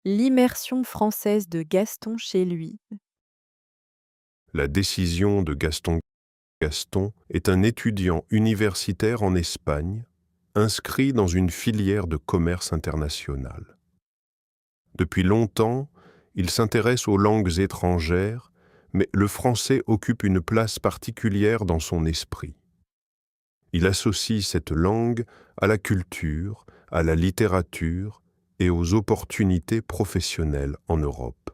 L'immersion française de Gaston chez lui. La décision de Gaston. Gaston est un étudiant universitaire en Espagne, inscrit dans une filière de commerce international. Depuis longtemps, il s'intéresse aux langues étrangères, mais le français occupe une place particulière dans son esprit. Il associe cette langue à la culture, à la littérature et aux opportunités professionnelles en Europe.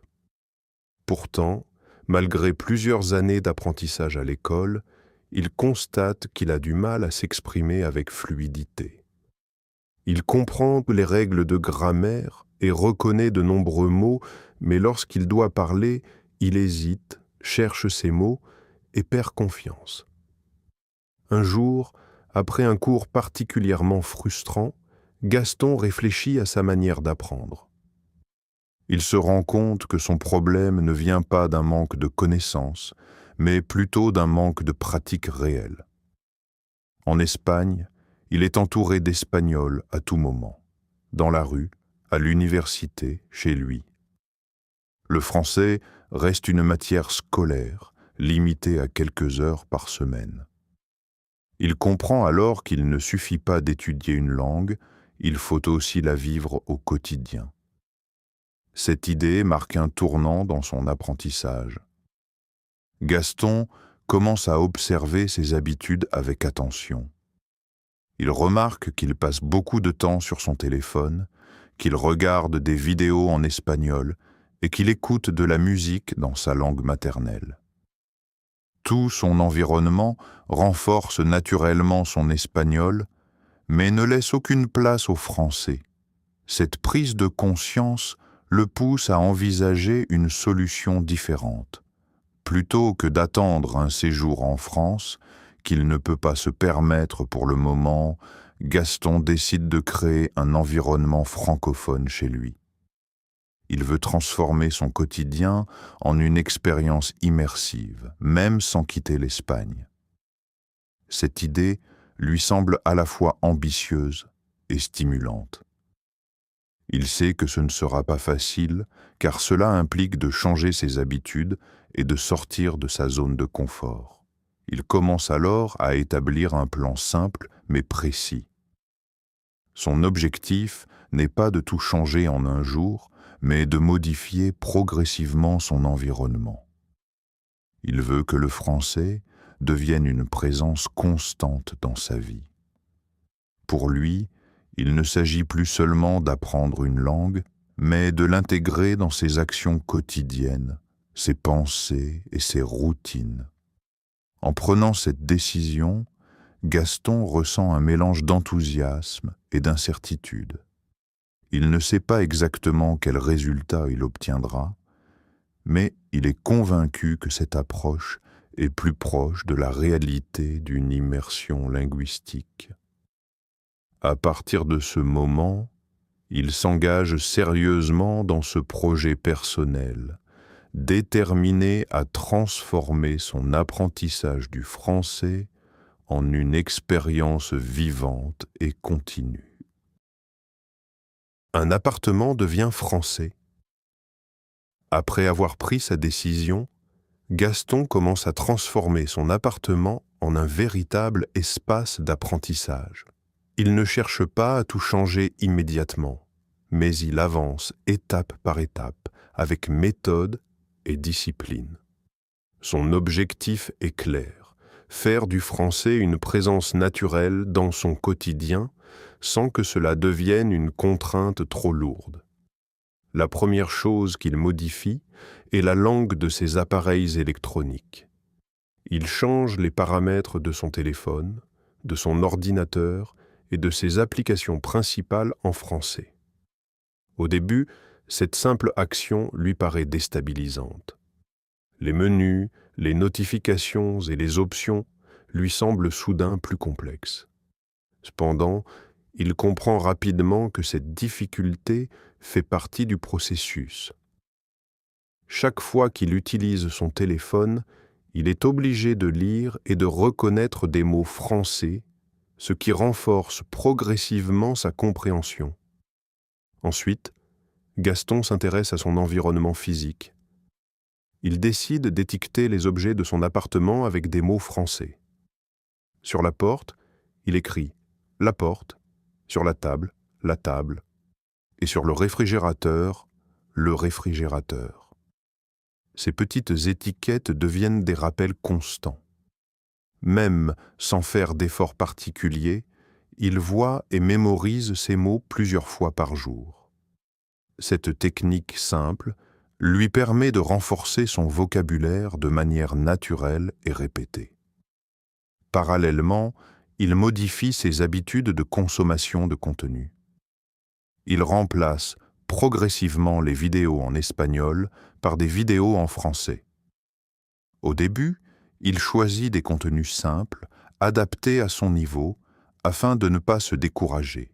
Pourtant, malgré plusieurs années d'apprentissage à l'école, il constate qu'il a du mal à s'exprimer avec fluidité. Il comprend les règles de grammaire et reconnaît de nombreux mots, mais lorsqu'il doit parler, il hésite, cherche ses mots et perd confiance. Un jour, après un cours particulièrement frustrant, Gaston réfléchit à sa manière d'apprendre. Il se rend compte que son problème ne vient pas d'un manque de connaissances, mais plutôt d'un manque de pratique réelle. En Espagne, il est entouré d'Espagnols à tout moment, dans la rue, à l'université, chez lui. Le français reste une matière scolaire, limitée à quelques heures par semaine. Il comprend alors qu'il ne suffit pas d'étudier une langue, il faut aussi la vivre au quotidien. Cette idée marque un tournant dans son apprentissage. Gaston commence à observer ses habitudes avec attention. Il remarque qu'il passe beaucoup de temps sur son téléphone, qu'il regarde des vidéos en espagnol et qu'il écoute de la musique dans sa langue maternelle. Tout son environnement renforce naturellement son espagnol, mais ne laisse aucune place au français. Cette prise de conscience le pousse à envisager une solution différente. Plutôt que d'attendre un séjour en France, qu'il ne peut pas se permettre pour le moment, Gaston décide de créer un environnement francophone chez lui. Il veut transformer son quotidien en une expérience immersive, même sans quitter l'Espagne. Cette idée lui semble à la fois ambitieuse et stimulante. Il sait que ce ne sera pas facile, car cela implique de changer ses habitudes et de sortir de sa zone de confort. Il commence alors à établir un plan simple mais précis. Son objectif n'est pas de tout changer en un jour, mais de modifier progressivement son environnement. Il veut que le français devienne une présence constante dans sa vie. Pour lui, il ne s'agit plus seulement d'apprendre une langue, mais de l'intégrer dans ses actions quotidiennes, ses pensées et ses routines. En prenant cette décision, Gaston ressent un mélange d'enthousiasme et d'incertitude. Il ne sait pas exactement quel résultat il obtiendra, mais il est convaincu que cette approche est plus proche de la réalité d'une immersion linguistique. À partir de ce moment, il s'engage sérieusement dans ce projet personnel, déterminé à transformer son apprentissage du français en une expérience vivante et continue. Un appartement devient français. Après avoir pris sa décision, Gaston commence à transformer son appartement en un véritable espace d'apprentissage. Il ne cherche pas à tout changer immédiatement, mais il avance étape par étape, avec méthode et discipline. Son objectif est clair, faire du français une présence naturelle dans son quotidien sans que cela devienne une contrainte trop lourde. La première chose qu'il modifie est la langue de ses appareils électroniques. Il change les paramètres de son téléphone, de son ordinateur et de ses applications principales en français. Au début, cette simple action lui paraît déstabilisante. Les menus, les notifications et les options lui semblent soudain plus complexes. Cependant, il comprend rapidement que cette difficulté fait partie du processus. Chaque fois qu'il utilise son téléphone, il est obligé de lire et de reconnaître des mots français, ce qui renforce progressivement sa compréhension. Ensuite, Gaston s'intéresse à son environnement physique. Il décide d'étiqueter les objets de son appartement avec des mots français. Sur la porte, il écrit « la porte », sur la table, et sur le réfrigérateur, le réfrigérateur. Ces petites étiquettes deviennent des rappels constants. Même sans faire d'efforts particuliers, il voit et mémorise ces mots plusieurs fois par jour. Cette technique simple lui permet de renforcer son vocabulaire de manière naturelle et répétée. Parallèlement, il modifie ses habitudes de consommation de contenu. Il remplace progressivement les vidéos en espagnol par des vidéos en français. Au début, il choisit des contenus simples, adaptés à son niveau, afin de ne pas se décourager.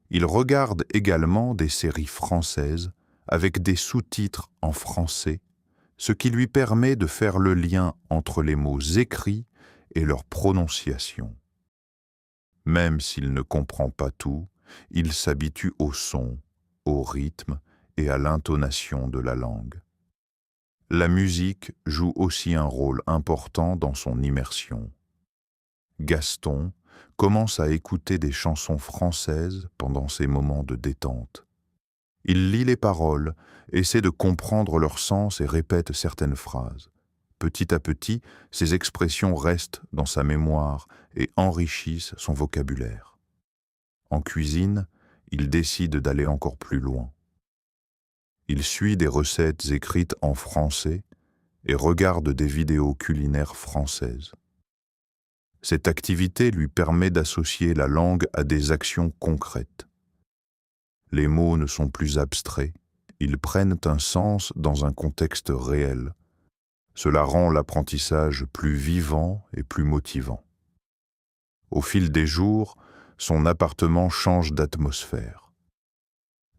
Il regarde également des séries françaises avec des sous-titres en français, ce qui lui permet de faire le lien entre les mots écrits et leur prononciation. Même s'il ne comprend pas tout, il s'habitue au son, au rythme et à l'intonation de la langue. La musique joue aussi un rôle important dans son immersion. Gaston commence à écouter des chansons françaises pendant ses moments de détente. Il lit les paroles, essaie de comprendre leur sens et répète certaines phrases. Petit à petit, ces expressions restent dans sa mémoire et enrichissent son vocabulaire. En cuisine, il décide d'aller encore plus loin. Il suit des recettes écrites en français et regarde des vidéos culinaires françaises. Cette activité lui permet d'associer la langue à des actions concrètes. Les mots ne sont plus abstraits, ils prennent un sens dans un contexte réel. Cela rend l'apprentissage plus vivant et plus motivant. Au fil des jours, son appartement change d'atmosphère.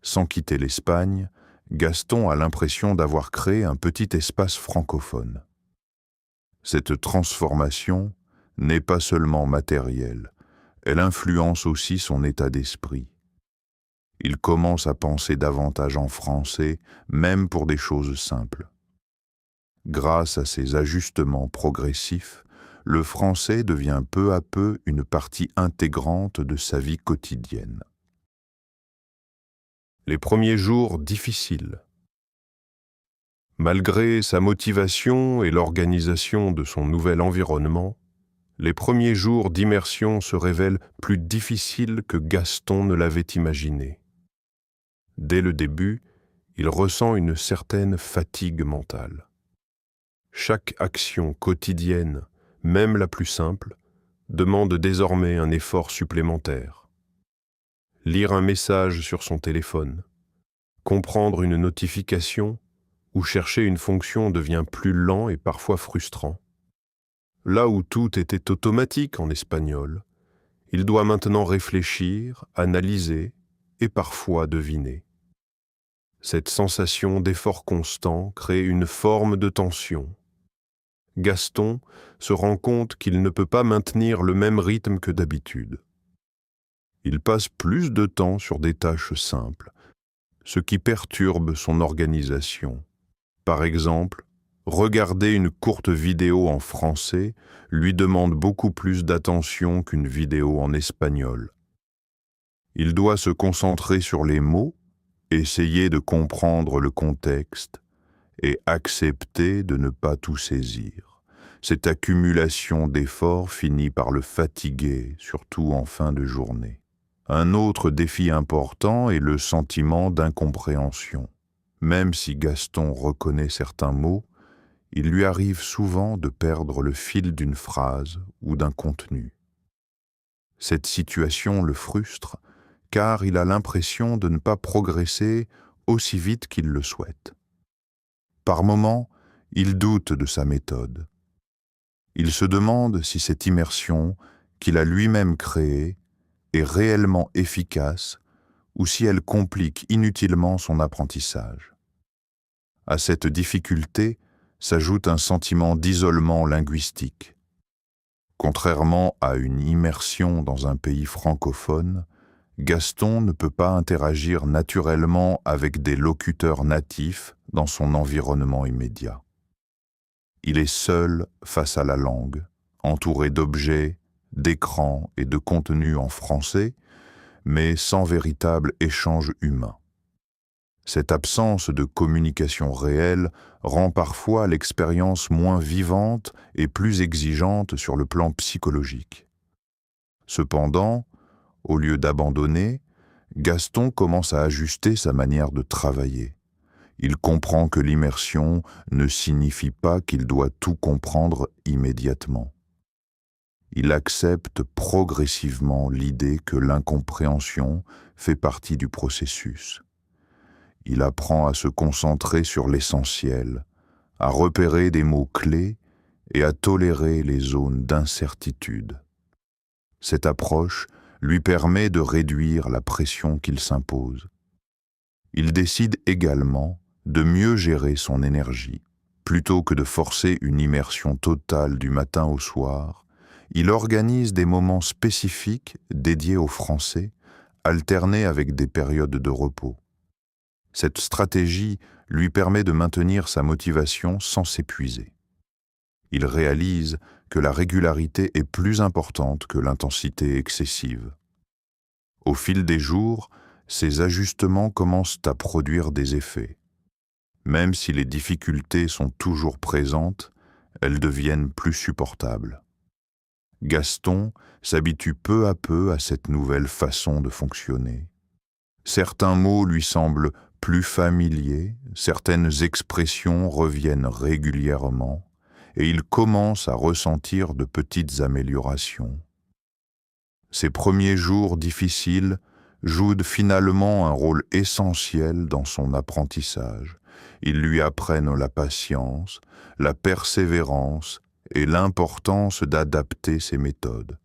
Sans quitter l'Espagne, Gaston a l'impression d'avoir créé un petit espace francophone. Cette transformation n'est pas seulement matérielle, elle influence aussi son état d'esprit. Il commence à penser davantage en français, même pour des choses simples. Grâce à ces ajustements progressifs, le français devient peu à peu une partie intégrante de sa vie quotidienne. Les premiers jours difficiles. Malgré sa motivation et l'organisation de son nouvel environnement, les premiers jours d'immersion se révèlent plus difficiles que Gaston ne l'avait imaginé. Dès le début, il ressent une certaine fatigue mentale. Chaque action quotidienne, même la plus simple, demande désormais un effort supplémentaire. Lire un message sur son téléphone, comprendre une notification ou chercher une fonction devient plus lent et parfois frustrant. Là où tout était automatique en espagnol, il doit maintenant réfléchir, analyser et parfois deviner. Cette sensation d'effort constant crée une forme de tension. Gaston se rend compte qu'il ne peut pas maintenir le même rythme que d'habitude. Il passe plus de temps sur des tâches simples, ce qui perturbe son organisation. Par exemple, regarder une courte vidéo en français lui demande beaucoup plus d'attention qu'une vidéo en espagnol. Il doit se concentrer sur les mots, essayer de comprendre le contexte et accepter de ne pas tout saisir. Cette accumulation d'efforts finit par le fatiguer, surtout en fin de journée. Un autre défi important est le sentiment d'incompréhension. Même si Gaston reconnaît certains mots, il lui arrive souvent de perdre le fil d'une phrase ou d'un contenu. Cette situation le frustre, car il a l'impression de ne pas progresser aussi vite qu'il le souhaite. Par moments, il doute de sa méthode. Il se demande si cette immersion, qu'il a lui-même créée, est réellement efficace ou si elle complique inutilement son apprentissage. À cette difficulté s'ajoute un sentiment d'isolement linguistique. Contrairement à une immersion dans un pays francophone, Gaston ne peut pas interagir naturellement avec des locuteurs natifs dans son environnement immédiat. Il est seul face à la langue, entouré d'objets, d'écrans et de contenus en français, mais sans véritable échange humain. Cette absence de communication réelle rend parfois l'expérience moins vivante et plus exigeante sur le plan psychologique. Cependant, au lieu d'abandonner, Gaston commence à ajuster sa manière de travailler. Il comprend que l'immersion ne signifie pas qu'il doit tout comprendre immédiatement. Il accepte progressivement l'idée que l'incompréhension fait partie du processus. Il apprend à se concentrer sur l'essentiel, à repérer des mots-clés et à tolérer les zones d'incertitude. Cette approche lui permet de réduire la pression qu'il s'impose. Il décide également de mieux gérer son énergie. Plutôt que de forcer une immersion totale du matin au soir, il organise des moments spécifiques dédiés au français, alternés avec des périodes de repos. Cette stratégie lui permet de maintenir sa motivation sans s'épuiser. Il réalise que la régularité est plus importante que l'intensité excessive. Au fil des jours, ces ajustements commencent à produire des effets. Même si les difficultés sont toujours présentes, elles deviennent plus supportables. Gaston s'habitue peu à peu à cette nouvelle façon de fonctionner. Certains mots lui semblent plus familiers, certaines expressions reviennent régulièrement, et il commence à ressentir de petites améliorations. Ces premiers jours difficiles jouent finalement un rôle essentiel dans son apprentissage. Ils lui apprennent la patience, la persévérance et l'importance d'adapter ses méthodes.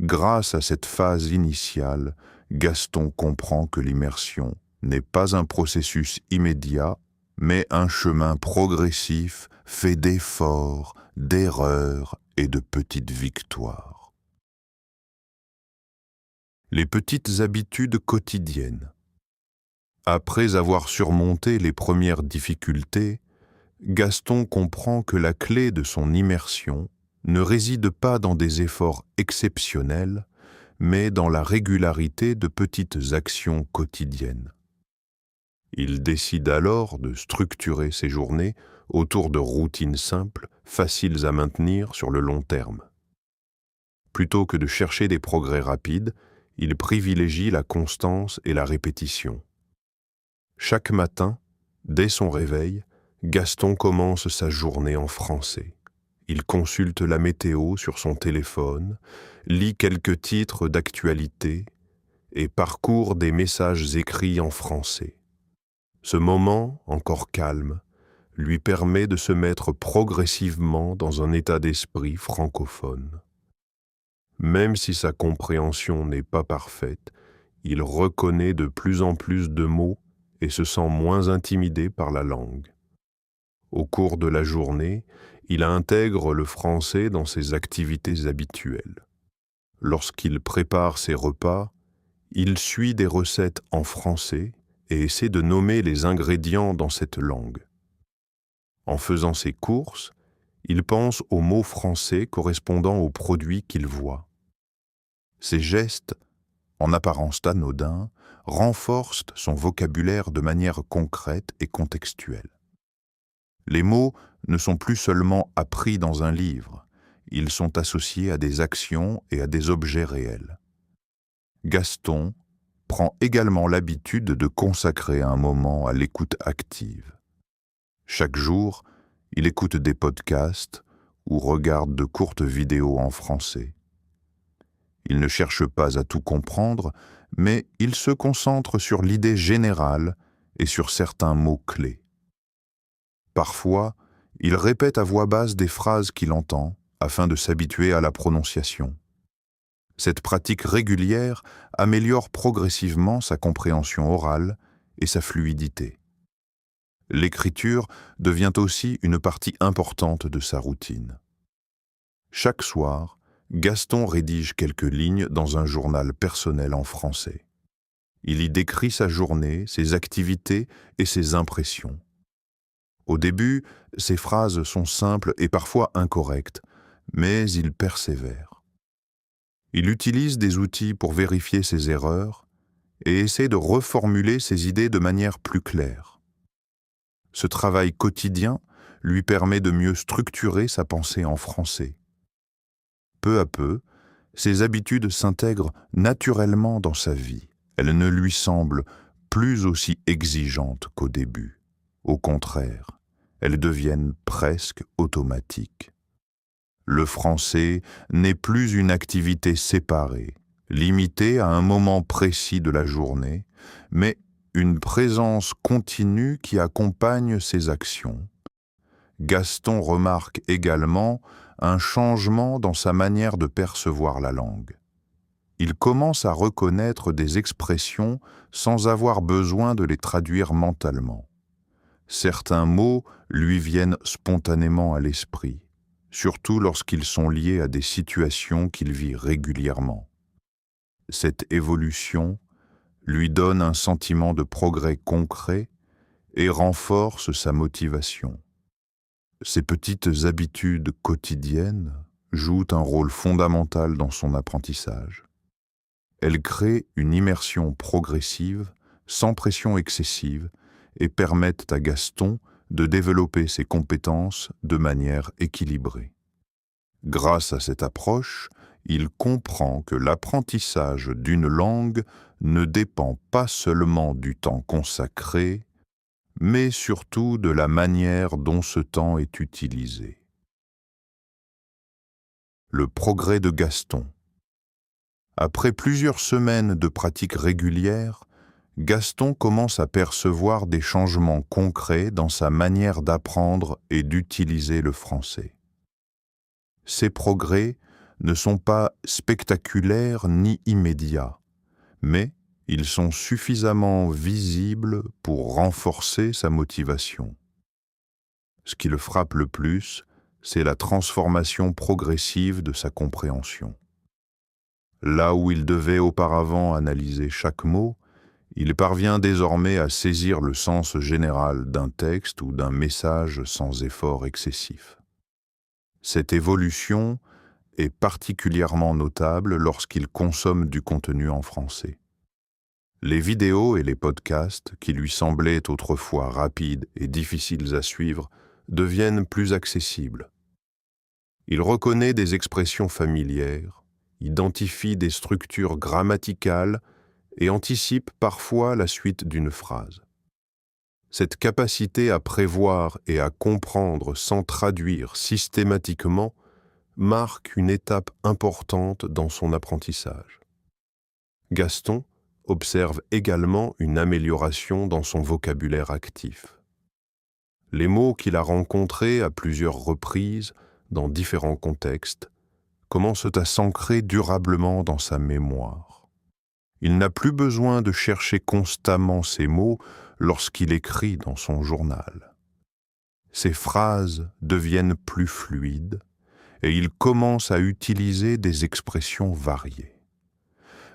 Grâce à cette phase initiale, Gaston comprend que l'immersion n'est pas un processus immédiat, mais un chemin progressif fait d'efforts, d'erreurs et de petites victoires. Les petites habitudes quotidiennes. Après avoir surmonté les premières difficultés, Gaston comprend que la clé de son immersion ne réside pas dans des efforts exceptionnels, mais dans la régularité de petites actions quotidiennes. Il décide alors de structurer ses journées autour de routines simples, faciles à maintenir sur le long terme. Plutôt que de chercher des progrès rapides, il privilégie la constance et la répétition. Chaque matin, dès son réveil, Gaston commence sa journée en français. Il consulte la météo sur son téléphone, lit quelques titres d'actualité et parcourt des messages écrits en français. Ce moment, encore calme, lui permet de se mettre progressivement dans un état d'esprit francophone. Même si sa compréhension n'est pas parfaite, il reconnaît de plus en plus de mots et se sent moins intimidé par la langue. Au cours de la journée, il intègre le français dans ses activités habituelles. Lorsqu'il prépare ses repas, il suit des recettes en français et essaie de nommer les ingrédients dans cette langue. En faisant ses courses, il pense aux mots français correspondant aux produits qu'il voit. Ces gestes, en apparence anodins, renforcent son vocabulaire de manière concrète et contextuelle. Les mots ne sont plus seulement appris dans un livre, ils sont associés à des actions et à des objets réels. Gaston prend également l'habitude de consacrer un moment à l'écoute active. Chaque jour, il écoute des podcasts ou regarde de courtes vidéos en français. Il ne cherche pas à tout comprendre, mais il se concentre sur l'idée générale et sur certains mots-clés. Parfois, il répète à voix basse des phrases qu'il entend afin de s'habituer à la prononciation. Cette pratique régulière améliore progressivement sa compréhension orale et sa fluidité. L'écriture devient aussi une partie importante de sa routine. Chaque soir, Gaston rédige quelques lignes dans un journal personnel en français. Il y décrit sa journée, ses activités et ses impressions. Au début, ses phrases sont simples et parfois incorrectes, mais il persévère. Il utilise des outils pour vérifier ses erreurs et essaie de reformuler ses idées de manière plus claire. Ce travail quotidien lui permet de mieux structurer sa pensée en français. Peu à peu, ses habitudes s'intègrent naturellement dans sa vie. Elles ne lui semblent plus aussi exigeantes qu'au début. Au contraire, elles deviennent presque automatiques. Le français n'est plus une activité séparée, limitée à un moment précis de la journée, mais une présence continue qui accompagne ses actions. Gaston remarque également un changement dans sa manière de percevoir la langue. Il commence à reconnaître des expressions sans avoir besoin de les traduire mentalement. Certains mots lui viennent spontanément à l'esprit, surtout lorsqu'ils sont liés à des situations qu'il vit régulièrement. Cette évolution lui donne un sentiment de progrès concret et renforce sa motivation. Ces petites habitudes quotidiennes jouent un rôle fondamental dans son apprentissage. Elles créent une immersion progressive, sans pression excessive, et permettent à Gaston de développer ses compétences de manière équilibrée. Grâce à cette approche, il comprend que l'apprentissage d'une langue ne dépend pas seulement du temps consacré, mais surtout de la manière dont ce temps est utilisé. Le progrès de Gaston. Après plusieurs semaines de pratique régulière, Gaston commence à percevoir des changements concrets dans sa manière d'apprendre et d'utiliser le français. Ces progrès ne sont pas spectaculaires ni immédiats, mais ils sont suffisamment visibles pour renforcer sa motivation. Ce qui le frappe le plus, c'est la transformation progressive de sa compréhension. Là où il devait auparavant analyser chaque mot, il parvient désormais à saisir le sens général d'un texte ou d'un message sans effort excessif. Cette évolution est particulièrement notable lorsqu'il consomme du contenu en français. Les vidéos et les podcasts, qui lui semblaient autrefois rapides et difficiles à suivre, deviennent plus accessibles. Il reconnaît des expressions familières, identifie des structures grammaticales et anticipe parfois la suite d'une phrase. Cette capacité à prévoir et à comprendre sans traduire systématiquement marque une étape importante dans son apprentissage. Gaston observe également une amélioration dans son vocabulaire actif. Les mots qu'il a rencontrés à plusieurs reprises dans différents contextes commencent à s'ancrer durablement dans sa mémoire. Il n'a plus besoin de chercher constamment ces mots lorsqu'il écrit dans son journal. Ses phrases deviennent plus fluides et il commence à utiliser des expressions variées.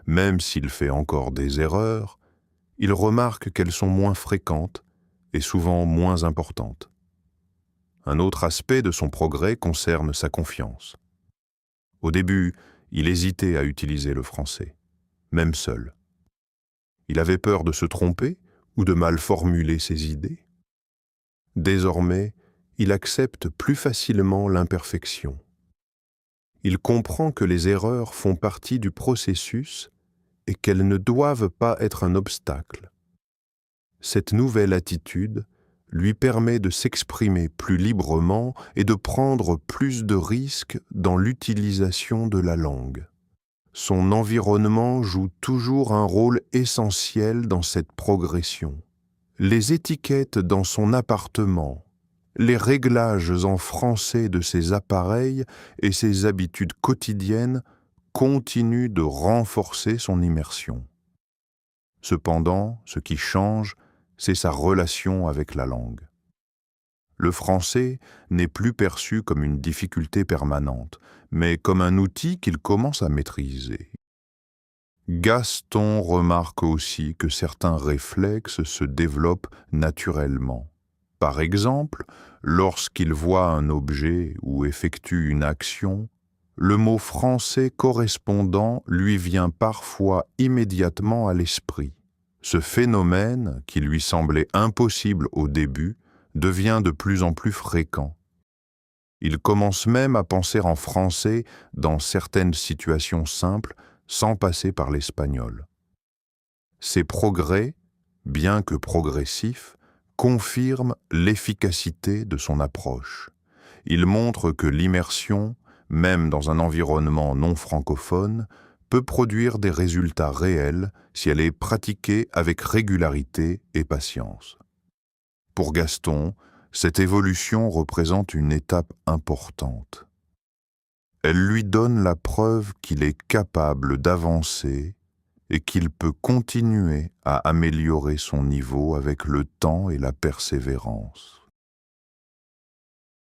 Même s'il fait encore des erreurs, il remarque qu'elles sont moins fréquentes et souvent moins importantes. Un autre aspect de son progrès concerne sa confiance. Au début, il hésitait à utiliser le français, même seul. Il avait peur de se tromper ou de mal formuler ses idées. Désormais, il accepte plus facilement l'imperfection. Il comprend que les erreurs font partie du processus et qu'elles ne doivent pas être un obstacle. Cette nouvelle attitude lui permet de s'exprimer plus librement et de prendre plus de risques dans l'utilisation de la langue. Son environnement joue toujours un rôle essentiel dans cette progression. Les étiquettes dans son appartement, les réglages en français de ses appareils et ses habitudes quotidiennes continuent de renforcer son immersion. Cependant, ce qui change, c'est sa relation avec la langue. Le français n'est plus perçu comme une difficulté permanente, mais comme un outil qu'il commence à maîtriser. Gaston remarque aussi que certains réflexes se développent naturellement. Par exemple, lorsqu'il voit un objet ou effectue une action, le mot français correspondant lui vient parfois immédiatement à l'esprit. Ce phénomène, qui lui semblait impossible au début, devient de plus en plus fréquent. Il commence même à penser en français dans certaines situations simples, sans passer par l'espagnol. Ces progrès, bien que progressifs, confirment l'efficacité de son approche. Ils montrent que l'immersion, même dans un environnement non francophone, peut produire des résultats réels si elle est pratiquée avec régularité et patience. Pour Gaston, cette évolution représente une étape importante. Elle lui donne la preuve qu'il est capable d'avancer et qu'il peut continuer à améliorer son niveau avec le temps et la persévérance.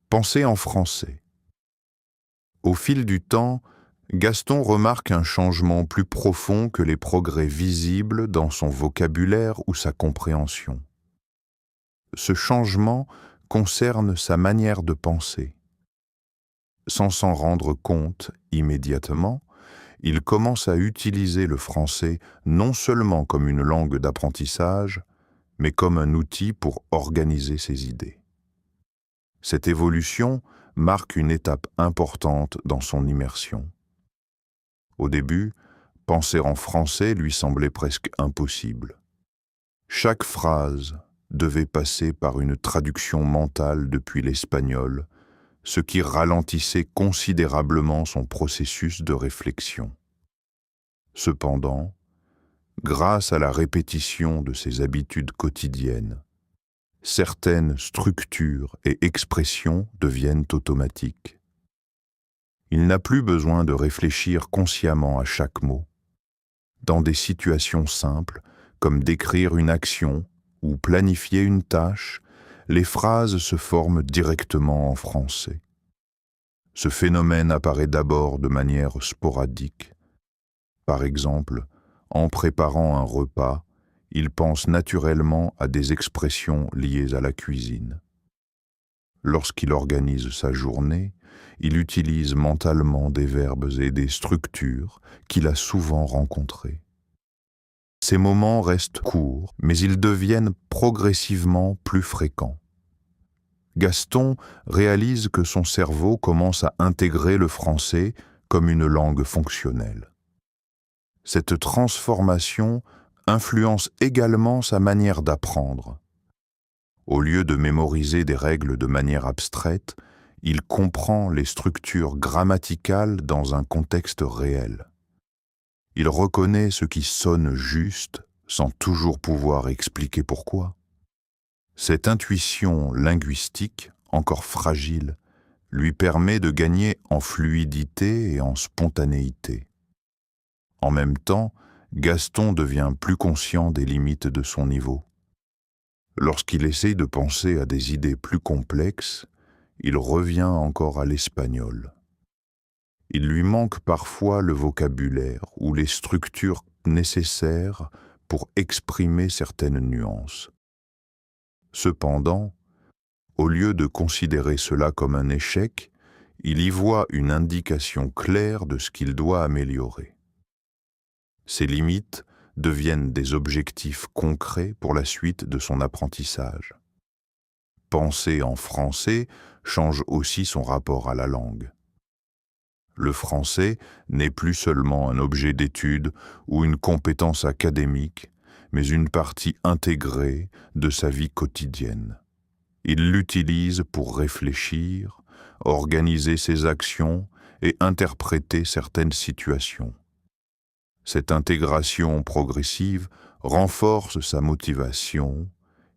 Pensez en français. Au fil du temps, Gaston remarque un changement plus profond que les progrès visibles dans son vocabulaire ou sa compréhension. Ce changement concerne sa manière de penser. Sans s'en rendre compte immédiatement, il commence à utiliser le français non seulement comme une langue d'apprentissage, mais comme un outil pour organiser ses idées. Cette évolution marque une étape importante dans son immersion. Au début, penser en français lui semblait presque impossible. Chaque phrase devait passer par une traduction mentale depuis l'espagnol, ce qui ralentissait considérablement son processus de réflexion. Cependant, grâce à la répétition de ses habitudes quotidiennes, certaines structures et expressions deviennent automatiques. Il n'a plus besoin de réfléchir consciemment à chaque mot. Dans des situations simples, comme décrire une action ou planifier une tâche, les phrases se forment directement en français. Ce phénomène apparaît d'abord de manière sporadique. Par exemple, en préparant un repas, il pense naturellement à des expressions liées à la cuisine. Lorsqu'il organise sa journée, il utilise mentalement des verbes et des structures qu'il a souvent rencontrées. Ces moments restent courts, mais ils deviennent progressivement plus fréquents. Gaston réalise que son cerveau commence à intégrer le français comme une langue fonctionnelle. Cette transformation influence également sa manière d'apprendre. Au lieu de mémoriser des règles de manière abstraite, il comprend les structures grammaticales dans un contexte réel. Il reconnaît ce qui sonne juste sans toujours pouvoir expliquer pourquoi. Cette intuition linguistique, encore fragile, lui permet de gagner en fluidité et en spontanéité. En même temps, Gaston devient plus conscient des limites de son niveau. Lorsqu'il essaie de penser à des idées plus complexes, il revient encore à l'espagnol. Il lui manque parfois le vocabulaire ou les structures nécessaires pour exprimer certaines nuances. Cependant, au lieu de considérer cela comme un échec, il y voit une indication claire de ce qu'il doit améliorer. Ces limites deviennent des objectifs concrets pour la suite de son apprentissage. Penser en français change aussi son rapport à la langue. Le français n'est plus seulement un objet d'étude ou une compétence académique, mais une partie intégrée de sa vie quotidienne. Il l'utilise pour réfléchir, organiser ses actions et interpréter certaines situations. Cette intégration progressive renforce sa motivation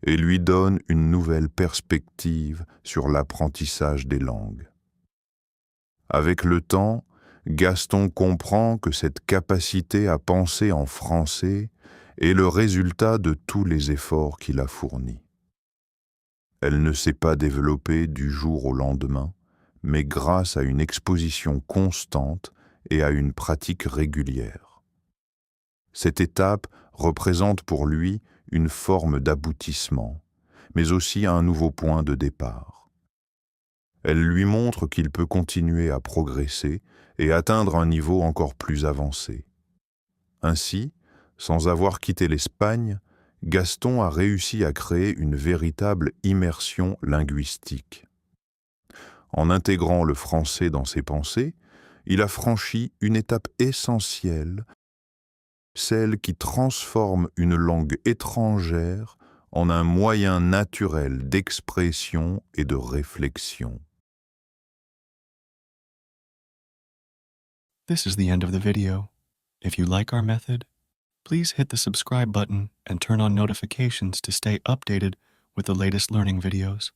et lui donne une nouvelle perspective sur l'apprentissage des langues. Avec le temps, Gaston comprend que cette capacité à penser en français est le résultat de tous les efforts qu'il a fournis. Elle ne s'est pas développée du jour au lendemain, mais grâce à une exposition constante et à une pratique régulière. Cette étape représente pour lui une forme d'aboutissement, mais aussi un nouveau point de départ. Elle lui montre qu'il peut continuer à progresser et atteindre un niveau encore plus avancé. Ainsi, sans avoir quitté l'Espagne, Gaston a réussi à créer une véritable immersion linguistique. En intégrant le français dans ses pensées, il a franchi une étape essentielle, celle qui transforme une langue étrangère en un moyen naturel d'expression et de réflexion. This is the end of the video. If you like our method, please hit the subscribe button and turn on notifications to stay updated with the latest learning videos.